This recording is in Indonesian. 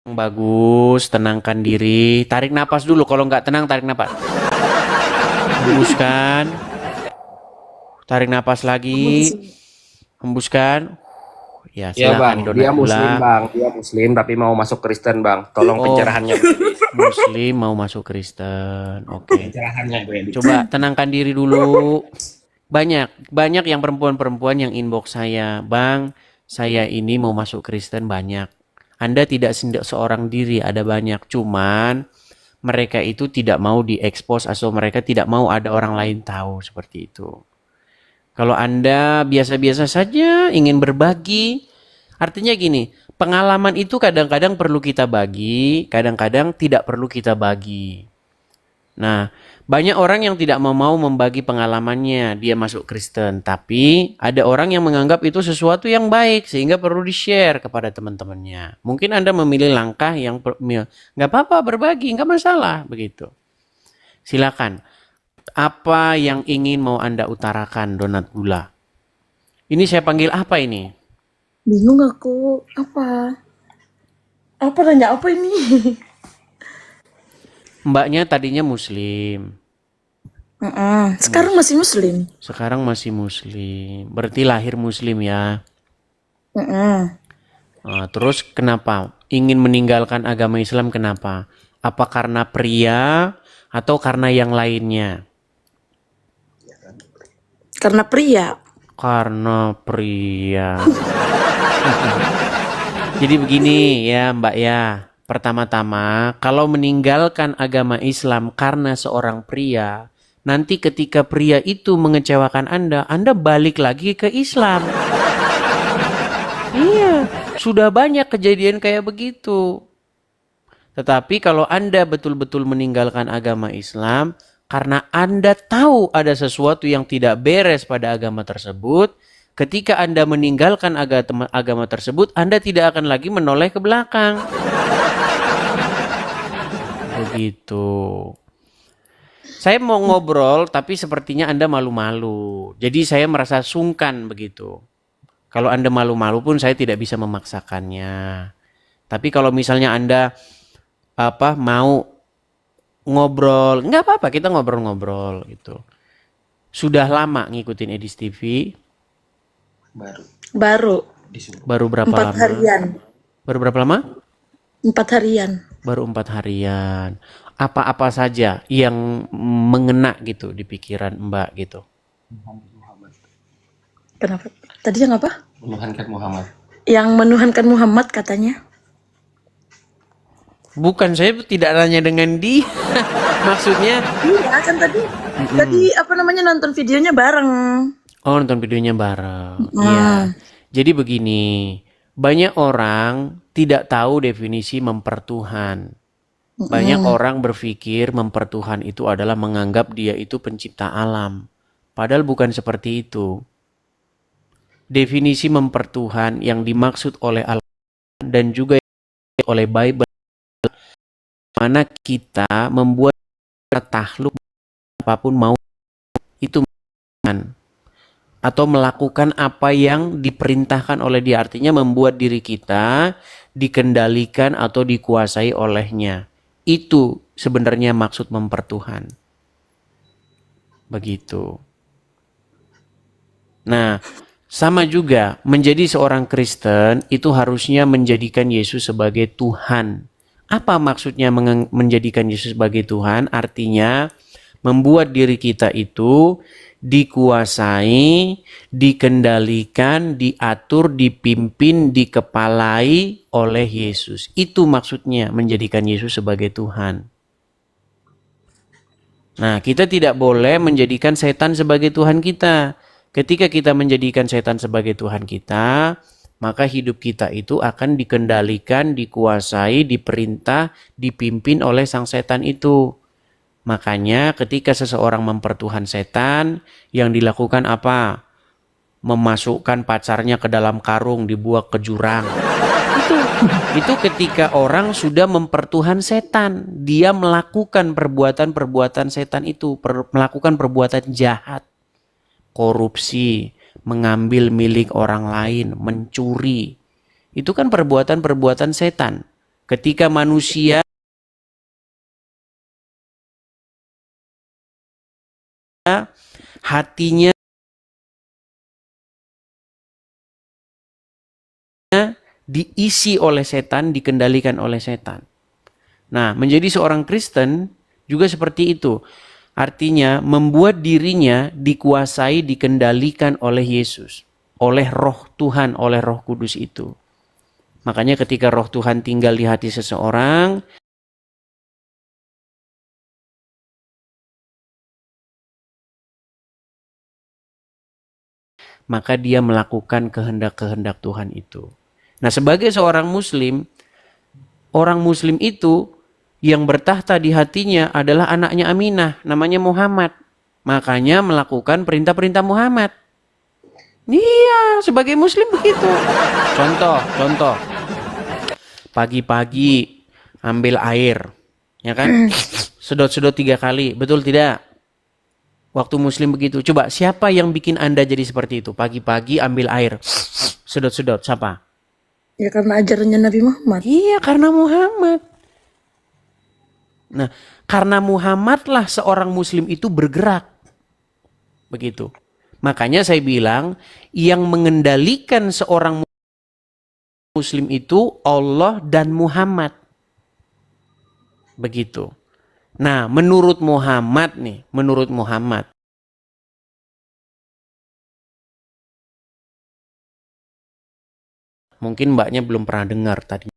Bagus, tenangkan diri. Tarik napas dulu. Kalau nggak tenang, tarik napas. Hembuskan. Tarik napas Kamu di lagi. sini. Hembuskan. Ya, Ya bang, silakan dia donat muslim gula. bang, dia muslim tapi mau masuk Kristen bang. Tolong Oh, pencerahannya Bu Edi. Muslim mau masuk Kristen. Oke. Pencerahannya Bu Edi. Coba tenangkan diri dulu. Banyak yang perempuan-perempuan yang inbox saya. Bang, saya ini mau masuk Kristen banyak. Anda tidak seorang diri, ada banyak. Cuman mereka itu tidak mau diekspos atau mereka tidak mau ada orang lain tahu seperti itu. Kalau Anda biasa-biasa saja ingin berbagi, artinya gini, pengalaman itu kadang-kadang perlu kita bagi, kadang-kadang tidak perlu kita bagi. Nah, banyak orang yang tidak mau membagi pengalamannya, dia masuk Kristen. Tapi ada orang yang menganggap itu sesuatu yang baik, sehingga perlu di-share kepada teman-temannya. Mungkin Anda memilih langkah yang nggak apa-apa berbagi, nggak masalah, begitu. Silakan. Apa yang ingin mau Anda utarakan, donat gula? Ini saya panggil apa ini? Bingung aku. Apa? Apa nanya apa ini? Mbaknya tadinya Muslim, Sekarang masih muslim. sekarang masih Muslim. Berarti lahir Muslim ya. Mm-mm. Terus kenapa? Ingin meninggalkan agama Islam kenapa? Apa karena pria atau karena yang lainnya? Karena pria. Karena pria. Jadi begini ya Mbak ya. Pertama-tama, kalau meninggalkan agama Islam karena seorang pria, nanti ketika pria itu mengecewakan Anda balik lagi ke Islam. Iya, sudah banyak kejadian kayak begitu. Tetapi kalau Anda betul-betul meninggalkan agama Islam karena Anda tahu ada sesuatu yang tidak beres pada agama tersebut, ketika Anda meninggalkan agama tersebut, Anda tidak akan lagi menoleh ke belakang. Begitu. Saya mau ngobrol tapi sepertinya Anda malu-malu. Jadi saya merasa sungkan begitu. Kalau Anda malu-malu pun saya tidak bisa memaksakannya. Tapi kalau misalnya Anda mau ngobrol, nggak apa-apa, kita ngobrol-ngobrol gitu. Sudah lama ngikutin Edis TV? Baru Baru. disuruh. Baru berapa 4 lama? harian. Baru berapa lama? 4 harian. Baru 4 harian. Apa-apa saja yang mengena gitu di pikiran Mbak gitu? Muhammad. Kenapa? Tadi yang apa? Menuhankan Muhammad. Yang menuhankan Muhammad katanya. Bukan, saya tidak nanya dengan dia. Maksudnya, Iya kan tadi. Tadi apa namanya nonton videonya bareng. oh nonton videonya bareng. Iya. Jadi begini, banyak orang tidak tahu definisi mempertuhan. Banyak orang berpikir mempertuhan itu adalah menganggap dia itu pencipta alam. Padahal bukan seperti itu. Definisi mempertuhan yang dimaksud oleh Al-Quran dan juga oleh Bible, mana kita membuat takluk apapun mau itu atau melakukan apa yang diperintahkan oleh dia, artinya membuat diri kita dikendalikan atau dikuasai olehnya. Itu sebenarnya maksud mempertuhan. Begitu. Nah, sama juga menjadi seorang Kristen itu harusnya menjadikan Yesus sebagai Tuhan. Apa maksudnya menjadikan Yesus sebagai Tuhan? Artinya membuat diri kita itu dikuasai, dikendalikan, diatur, dipimpin, dikepalai oleh Yesus. Itu maksudnya menjadikan Yesus sebagai Tuhan. Nah, kita tidak boleh menjadikan setan sebagai Tuhan kita. Ketika kita menjadikan setan sebagai Tuhan kita, maka hidup kita itu akan dikendalikan, dikuasai, diperintah, dipimpin oleh sang setan itu. Makanya ketika seseorang mempertuhan setan, yang dilakukan apa? Memasukkan pacarnya ke dalam karung, dibuang ke jurang. Itu ketika orang sudah mempertuhan setan. Dia melakukan perbuatan-perbuatan setan itu, melakukan perbuatan jahat, korupsi, mengambil milik orang lain, mencuri. Itu kan perbuatan-perbuatan setan. Ketika manusia hatinya diisi oleh setan, dikendalikan oleh setan. Nah, menjadi seorang Kristen juga seperti itu. Artinya membuat dirinya dikuasai, dikendalikan oleh Yesus, oleh Roh Tuhan, oleh Roh Kudus itu. Makanya ketika Roh Tuhan tinggal di hati seseorang, maka dia melakukan kehendak-kehendak Tuhan itu. Nah, sebagai seorang Muslim, orang Muslim itu yang bertahta di hatinya adalah anaknya Aminah, namanya Muhammad. Makanya melakukan perintah-perintah Muhammad. Iya, sebagai Muslim begitu. Contoh. Pagi-pagi ambil air, ya kan? Sedot-sedot 3 kali, betul tidak? Waktu Muslim begitu. Coba, siapa yang bikin Anda jadi seperti itu? Pagi-pagi ambil air, sedot-sedot, siapa? Ya karena ajarannya Nabi Muhammad. Iya, karena Muhammad. Nah, karena Muhammadlah seorang Muslim itu bergerak. Begitu. Makanya saya bilang, yang mengendalikan seorang Muslim itu Allah dan Muhammad. Begitu. Nah, menurut Muhammad, mungkin mbaknya belum pernah dengar tadi.